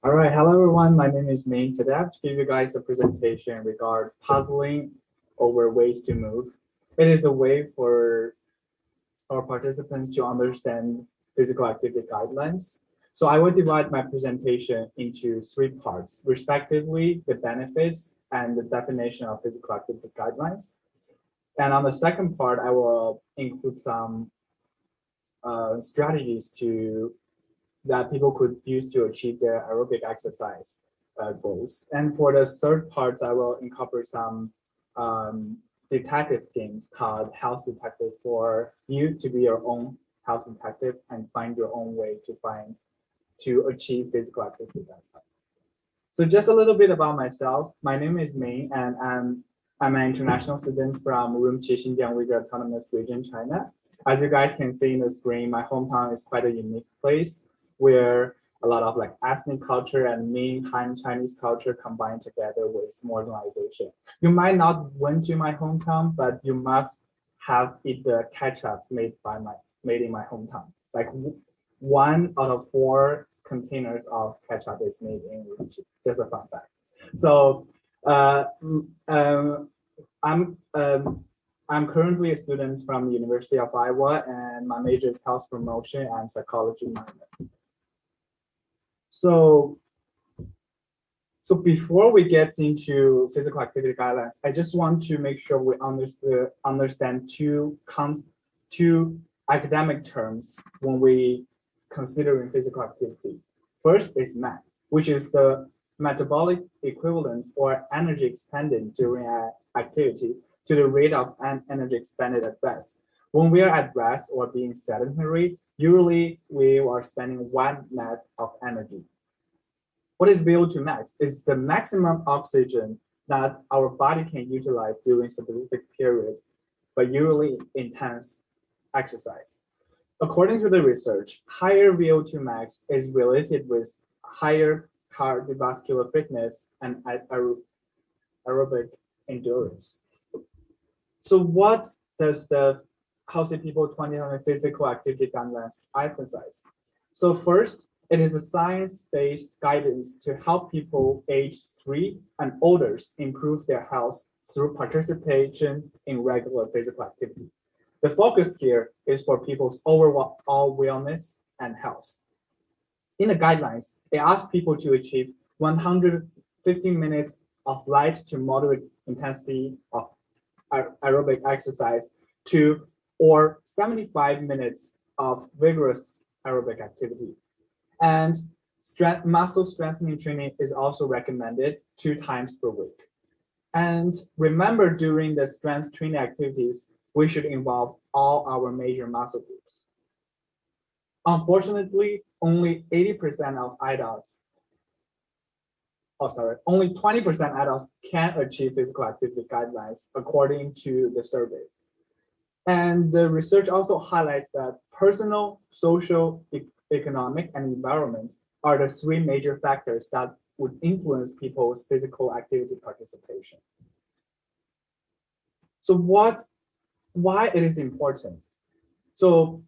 All right, hello everyone. My name is Ming. Today I have to give you guys a presentation regarding puzzling over ways to move. It is a way for our participants to understand physical activity guidelines. So I will divide my presentation into three parts, respectively, the benefits and the definition of physical activity guidelines. And on the second part, I will include some strategies that people could use to achieve their aerobic exercise goals. And for the third part, I will incorporate some detective games called House Detective for you to be your own house detective and find your own way to achieve physical activity. So just a little bit about myself. My name is Ming, and I'm an international student from Urumqi, Xinjiang Uyghur Autonomous Region, China. As you guys can see in the screen, my hometown is quite a unique place where a lot of like ethnic culture and Ming Han Chinese culture combined together with modernization. You might not went to my hometown, but you must have eat the ketchup made in my hometown. Like one out of four containers of ketchup is made in Urumqi. Just a fun fact. So I'm I'm currently a student from the University of Iowa, and my major is health promotion and psychology minor. So, so before we get into physical activity guidelines, I just want to make sure we understand two academic terms when we considering physical activity. First is MET, which is the metabolic equivalence or energy expended during an activity to the rate of energy expended at rest. When we are at rest or being sedentary, usually we are spending 1 net of energy. What is VO2 max? It's the maximum oxygen that our body can utilize during a specific period, but usually intense exercise. According to the research, higher VO2 max is related with higher cardiovascular fitness and aerobic endurance. So what does the Healthy People 2020 Physical Activity Guidelines emphasize? So first, it is a science-based guidance to help people age 3 and older improve their health through participation in regular physical activity. The focus here is for people's overall wellness and health. In the guidelines, it asks people to achieve 150 minutes of light to moderate intensity of aerobic exercise or 75 minutes of vigorous aerobic activity. And muscle strengthening training is also recommended 2 times per week. And remember, during the strength training activities, we should involve all our major muscle groups. Unfortunately, only 80% of adults, only 20% adults can achieve physical activity guidelines according to the survey. And the research also highlights that personal, social, economic, and environment are the 3 major factors that would influence people's physical activity participation. So why it is important? So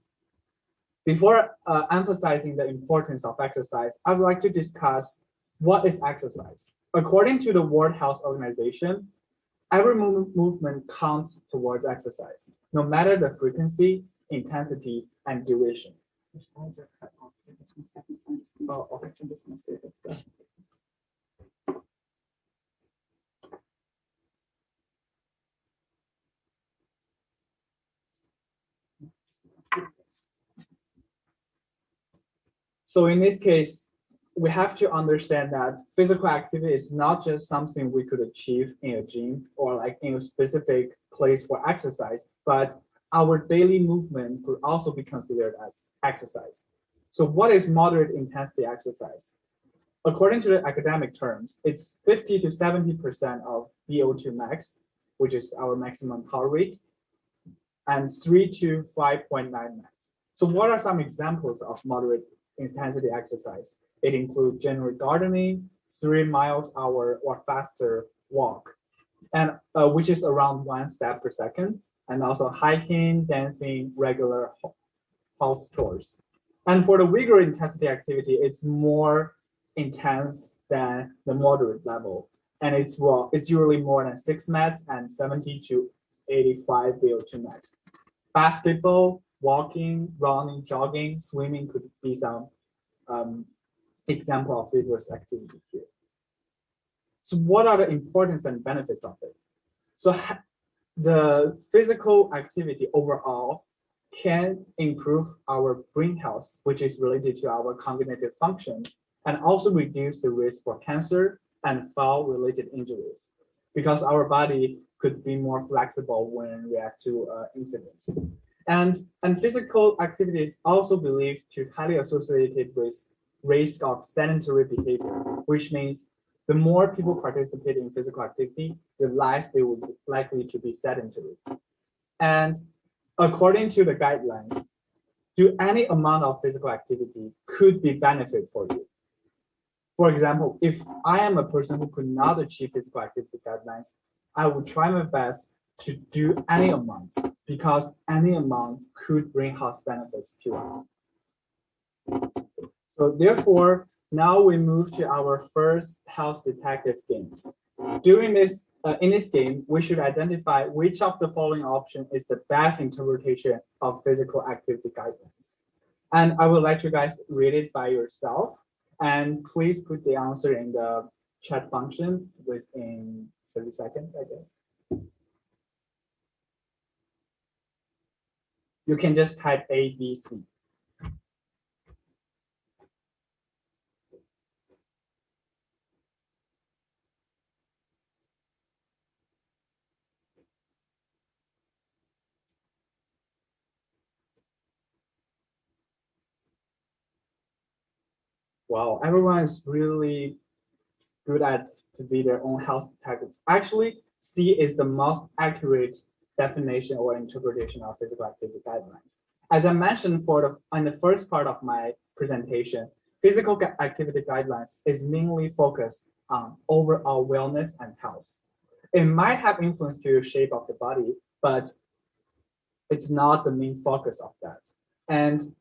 before emphasizing the importance of exercise, I would like to discuss what is exercise. According to the World Health Organization, every movement counts towards exercise, no matter the frequency, intensity, and duration. Your slides are cut off for this 1 second, so I'm just gonna, I'm just gonna see if it's the. So in this case, we have to understand that physical activity is not just something we could achieve in a gym or like in a specific place for exercise, but our daily movement could also be considered as exercise. So what is moderate intensity exercise? According to the academic terms, it's 50 to 70% of VO2 max, which is our maximum heart rate, and 3 to 5.9 max. So what are some examples of moderate intensity exercise? It includes general gardening, 3 miles an hour or faster walk, and which is around 1 step per second, and also hiking, dancing, regular house chores. And for the vigorous intensity activity, it's more intense than the moderate level. And it's usually more than 6 mets and 70 to 85 VO2 max. Basketball, walking, running, jogging, swimming could be some example of vigorous activity here. So what are the importance and benefits of it? So the physical activity overall can improve our brain health, which is related to our cognitive function, and also reduce the risk for cancer and fall-related injuries, because our body could be more flexible when react to incidents. And physical activity is also believed to highly associated with risk of sedentary behavior, which means the more people participate in physical activity, the less they would be likely to be sedentary. And according to the guidelines, do any amount of physical activity could be benefit for you. For example, if I am a person who could not achieve physical activity guidelines, I would try my best to do any amount, because any amount could bring health benefits to us. So therefore, now we move to our first health detective games. During this, in this game, we should identify which of the following option is the best interpretation of physical activity guidelines. And I will let you guys read it by yourself. And please put the answer in the chat function within 30 seconds, I guess. You can just type A, B, C. Wow, everyone is really good at to be their own health detectives. Actually, C is the most accurate definition or interpretation of physical activity guidelines. As I mentioned in the first part of my presentation, physical activity guidelines is mainly focused on overall wellness and health. It might have influence to your shape of the body, but it's not the main focus of that. And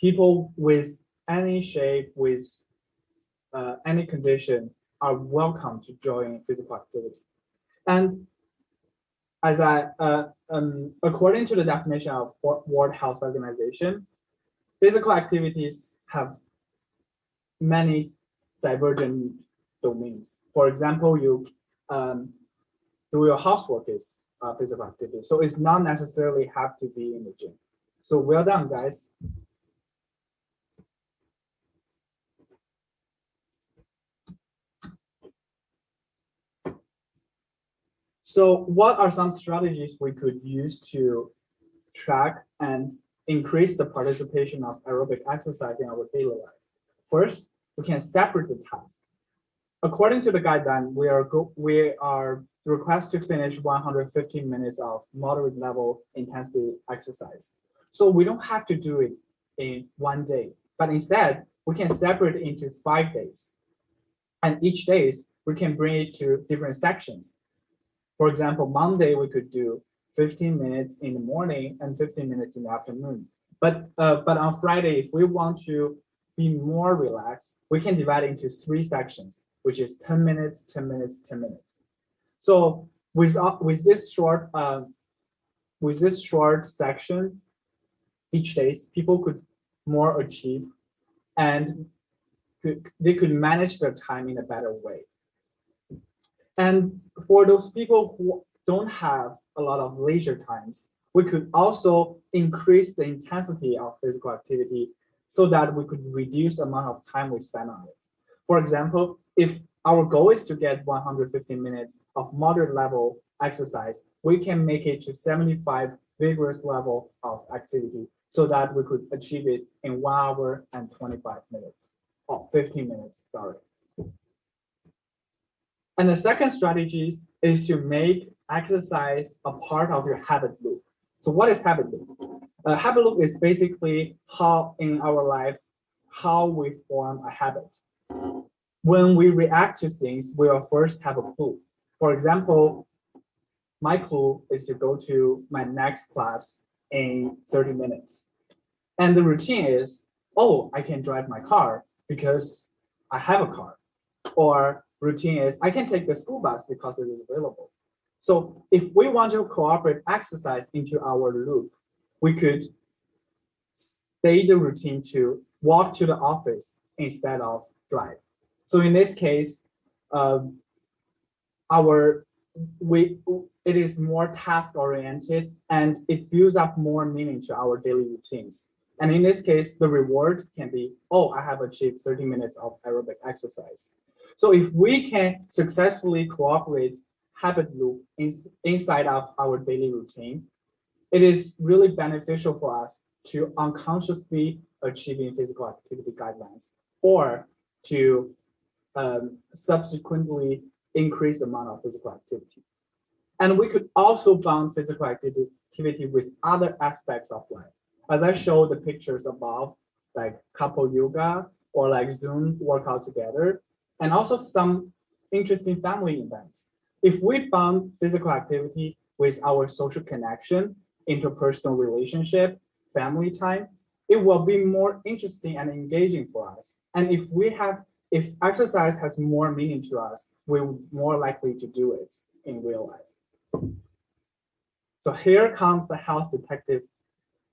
people with any shape, with any condition, are welcome to join physical activity. And as according to the definition of World Health Organization, physical activities have many divergent domains. For example, you do your housework is physical activity, so it's not necessarily have to be in the gym. So well done, guys. So what are some strategies we could use to track and increase the participation of aerobic exercise in our daily life? First, we can separate the tasks. According to the guideline, we are requested to finish 115 minutes of moderate level intensity exercise. So we don't have to do it in one day, but instead we can separate it into 5 days. And each days we can bring it to different sections. For example, Monday we could do 15 minutes in the morning and 15 minutes in the afternoon. But on Friday, if we want to be more relaxed, we can divide it into 3 sections, which is 10 minutes, 10 minutes, 10 minutes. So with this short section, each day people could more achieve, and they could manage their time in a better way. And for those people who don't have a lot of leisure times, we could also increase the intensity of physical activity so that we could reduce the amount of time we spend on it. For example, if our goal is to get 115 minutes of moderate level exercise, we can make it to 75 vigorous level of activity so that we could achieve it in 1 hour and 25 minutes. Oh, 15 minutes, sorry. And the second strategy is to make exercise a part of your habit loop. So what is habit loop? Habit loop is basically how in our life, how we form a habit. When we react to things, we will first have a clue. For example, my clue is to go to my next class in 30 minutes. And the routine is, oh, I can drive my car because I have a car. Or routine is I can take the school bus because it is available. So if we want to incorporate exercise into our loop, we could stay the routine to walk to the office instead of drive. So in this case, our it is more task oriented and it builds up more meaning to our daily routines. And in this case, the reward can be, oh, I have achieved 30 minutes of aerobic exercise. So if we can successfully cooperate habit loop inside of our daily routine, it is really beneficial for us to unconsciously achieving physical activity guidelines or to subsequently increase the amount of physical activity. And we could also bond physical activity with other aspects of life. As I showed the pictures above, like couple yoga or like Zoom workout together, and also some interesting family events. If we bond physical activity with our social connection, interpersonal relationship, family time, it will be more interesting and engaging for us. And if exercise has more meaning to us, we're more likely to do it in real life. So here comes the health detective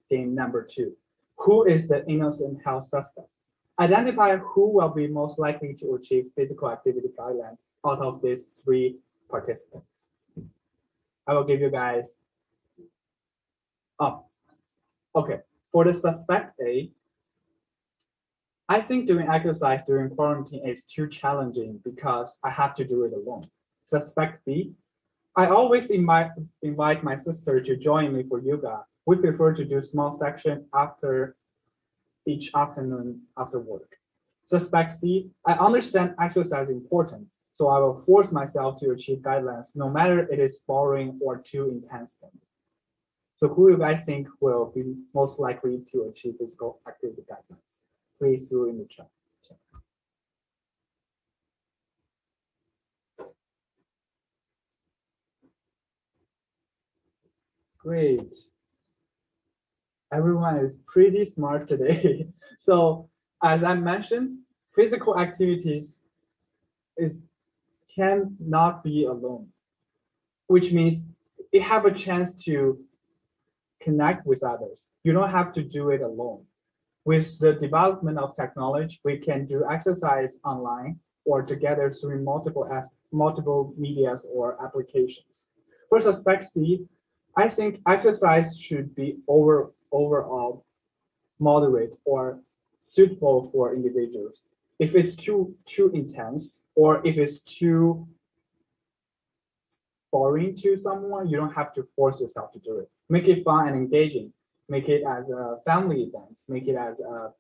game number 2. Who is the innocent health suspect? Identify who will be most likely to achieve physical activity guideline out of these 3 participants. I will give you guys. Oh, okay. For the suspect A, I think doing exercise during quarantine is too challenging because I have to do it alone. Suspect B, I always invite my sister to join me for yoga. We prefer to do small section after each afternoon after work. Suspect C, I understand exercise is important, so I will force myself to achieve guidelines no matter it is boring or too intense for me. So who you guys think will be most likely to achieve physical activity guidelines? Please do in the chat. Great. Everyone is pretty smart today. So as I mentioned, physical activities cannot be alone, which means it have a chance to connect with others. You don't have to do it alone. With the development of technology, we can do exercise online or together through multiple medias or applications. For suspect C, I think exercise should be overall moderate or suitable for individuals. If it's too intense or if it's too boring to someone, you don't have to force yourself to do it. Make it fun and engaging. Make it as a family event. Make it as a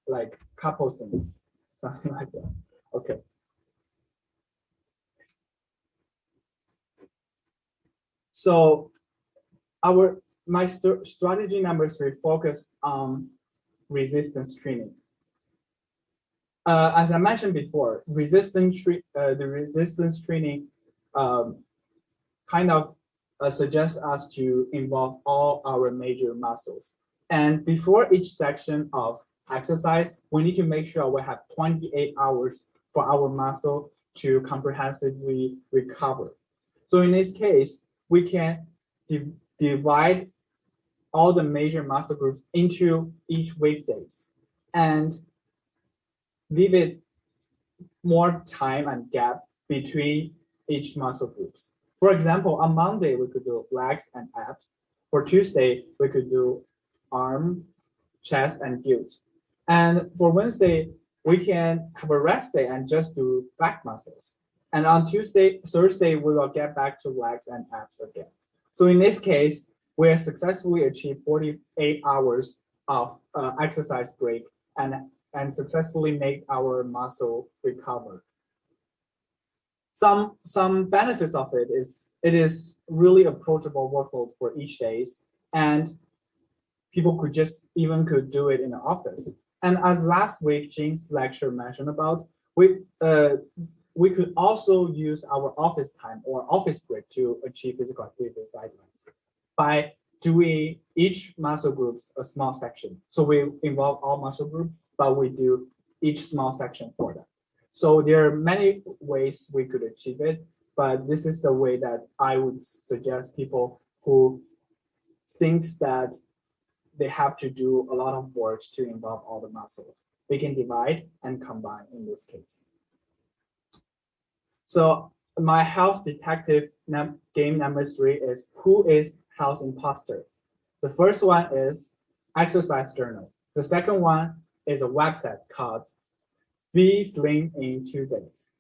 like couple things, something like that. Okay. So my strategy number 3 focus on resistance training. As I mentioned before, the resistance training kind of suggests us to involve all our major muscles. And before each section of exercise, we need to make sure we have 28 hours for our muscle to comprehensively recover. So in this case, we can divide all the major muscle groups into each weekdays and leave it more time and gap between each muscle groups. For example, on Monday, we could do legs and abs. For Tuesday, we could do arms, chest, and glutes. And for Wednesday, we can have a rest day and just do back muscles. And on Thursday, we will get back to legs and abs again. So in this case, we have successfully achieved 48 hours of exercise break and successfully make our muscle recover. Some benefits of it is really approachable workload for each days, and people could do it in the office. And as last week Jane's lecture mentioned about, we could also use our office time or office break to achieve physical activity guidelines by doing each muscle groups a small section. So we involve all muscle groups, but we do each small section for that. So there are many ways we could achieve it, but this is the way that I would suggest people who thinks that they have to do a lot of work to involve all the muscles. They can divide and combine in this case. So my house detective game number 3 is who is house imposter? The first one is exercise journal. The second one is a website called Be Slim in 2 days.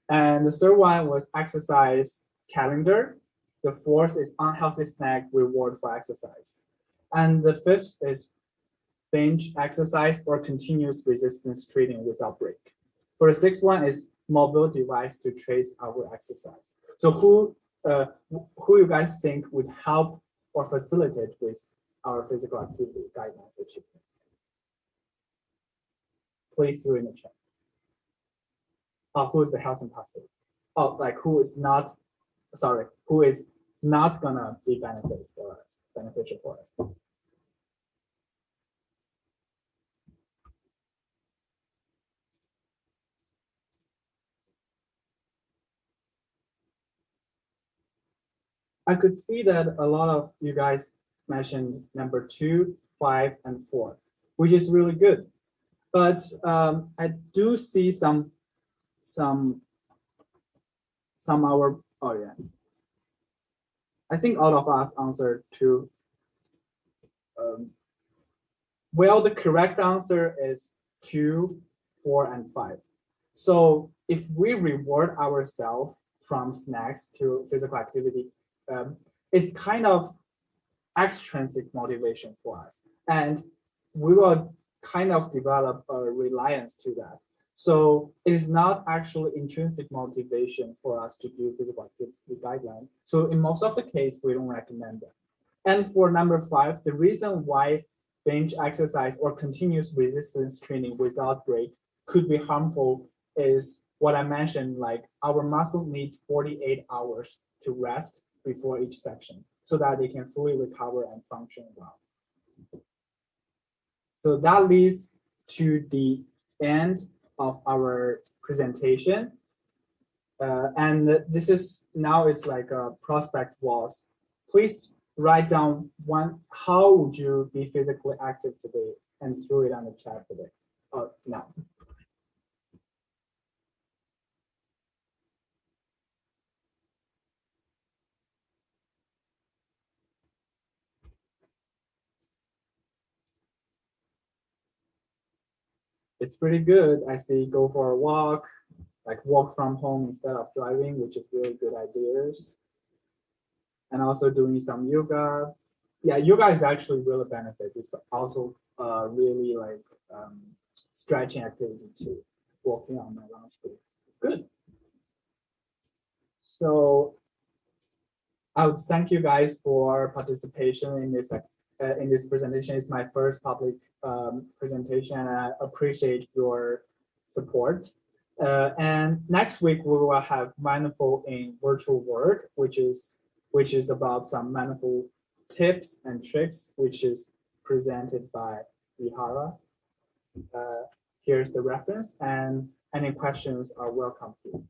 And the third one was exercise calendar. The fourth is unhealthy snack reward for exercise. And the fifth is binge exercise or continuous resistance training without break. For the sixth one is mobile device to trace our exercise. So who you guys think would help or facilitate with our physical activity guidelines achievement? Please do in the chat. Oh, who is the health imposter? Oh, like who is not gonna be beneficial for us? I could see that a lot of you guys mentioned number 2, 5, and 4, which is really good. But I do see some I think all of us answered 2. Well, the correct answer is 2, 4, and 5. So if we reward ourselves from snacks to physical activity, it's kind of extrinsic motivation for us, and we will kind of develop a reliance to that. So it is not actually intrinsic motivation for us to do physical activity guideline. So in most of the case, we don't recommend that. And for number 5, the reason why binge exercise or continuous resistance training without break could be harmful is what I mentioned, like our muscle needs 48 hours to rest before each section so that they can fully recover and function well. So that leads to the end of our presentation. And this is now it's like a prospect was. Please write down how would you be physically active today and throw it on the chat today. Now. It's pretty good. I see go for a walk, like walk from home instead of driving, which is really good ideas. And also doing some yoga. Yeah, yoga is actually really benefit. It's also really like stretching activity too, walking on my lunch break. Good. So I would thank you guys for participation in this presentation. It's my first public presentation, and I appreciate your support. And next week we will have mindful in virtual world, which is about some mindful tips and tricks, which is presented by Vihara. Here's the reference, and any questions are welcome here.